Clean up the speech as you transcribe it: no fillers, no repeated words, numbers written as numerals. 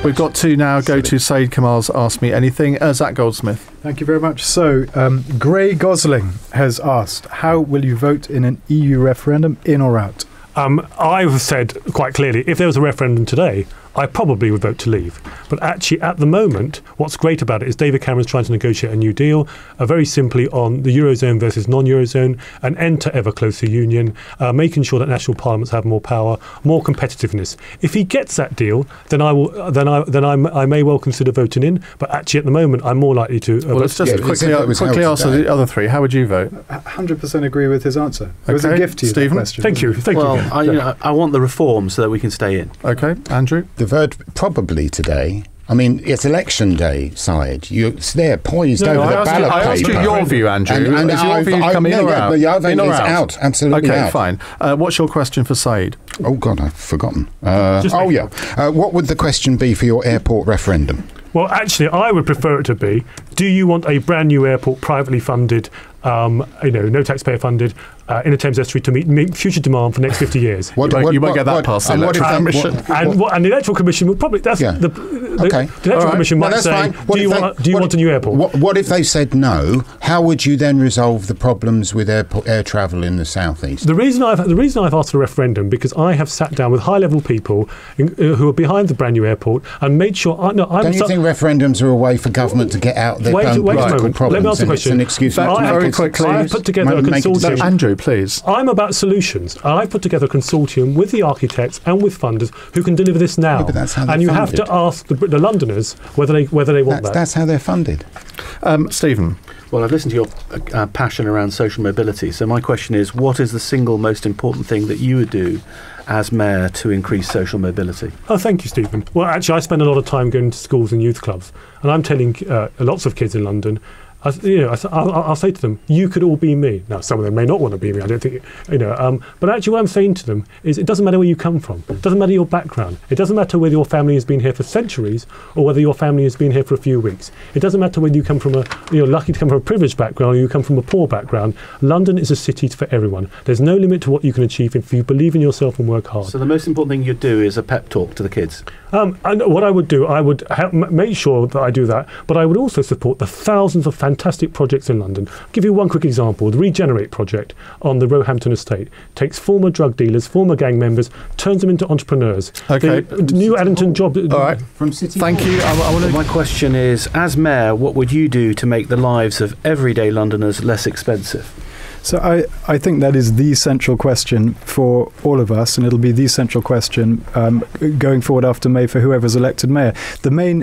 We've got to now go to Syed Kamall's Ask Me Anything. Zach Goldsmith. Thank you very much. So, Gray Gosling has asked, how will you vote in an EU referendum, in or out? I've said quite clearly, if there was a referendum today, I probably would vote to leave. But actually, at the moment, what's great about it is David Cameron's trying to negotiate a new deal, very simply on the Eurozone versus non-Eurozone, an end to ever closer union, making sure that national parliaments have more power, more competitiveness. If he gets that deal, then I may well consider voting in. But actually, at the moment, I'm more likely to. Well, let's just quickly answer the other three. How would you vote? 100% agree with his answer. It was a gift to you, Stephen. question. Thank you. Thank you. I want the reform so that we can stay in. Okay, Andrew. The vote probably today. I mean, it's election day, Syed. They're poised over the ballot paper. I asked you your view, Andrew. And is your view coming in or out? In or out? Absolutely okay, out. Fine. What's your question for Syed? Oh, God, I've forgotten. What would the question be for your airport referendum? Well, actually, I would prefer it to be, do you want a brand new airport, privately funded, no taxpayer funded, in the Thames Estuary to meet future demand for the next 50 years? You won't get that past the Electoral Commission. And the Electoral Commission will probably... The Electoral Commission might say, do you want a new airport? What if they said no? How would you then resolve the problems with air travel in the southeast? The reason I've asked for a referendum, because I have sat down with high-level people who are behind the brand new airport and made sure... Don't you think referendums are a way for government to get out their own political problems? Let me ask the question. An excuse very quickly. I've put together a consortium. Andrew, please. I'm about solutions. I've put together a consortium with the architects and with funders who can deliver this now. But that's how they're and you funded. have to ask the Londoners whether they want that. That's how they're funded. Stephen. Well, I've listened to your passion around social mobility. So my question is, what is the single most important thing that you would do as mayor to increase social mobility? Oh, thank you, Stephen. Well, actually, I spend a lot of time going to schools and youth clubs, and I'm telling lots of kids in London, I'll say to them, you could all be me. Now, some of them may not want to be me. I don't think, but actually what I'm saying to them is it doesn't matter where you come from. It doesn't matter your background. It doesn't matter whether your family has been here for centuries or whether your family has been here for a few weeks. It doesn't matter whether you come from you're lucky to come from a privileged background or you come from a poor background. London is a city for everyone. There's no limit to what you can achieve if you believe in yourself and work hard. So the most important thing you'd do is a pep talk to the kids? And what I would do, I would make sure that I do that, but I would also support the thousands of fantastic projects in London. I'll give you one quick example. The Regenerate project on the Roehampton estate takes former drug dealers, former gang members, turns them into entrepreneurs. Okay. The new Addington job... All right. From City Thank you. My question is, as mayor, what would you do to make the lives of everyday Londoners less expensive? So I think that is the central question for all of us, and it'll be the central question going forward after May for whoever's elected mayor. The main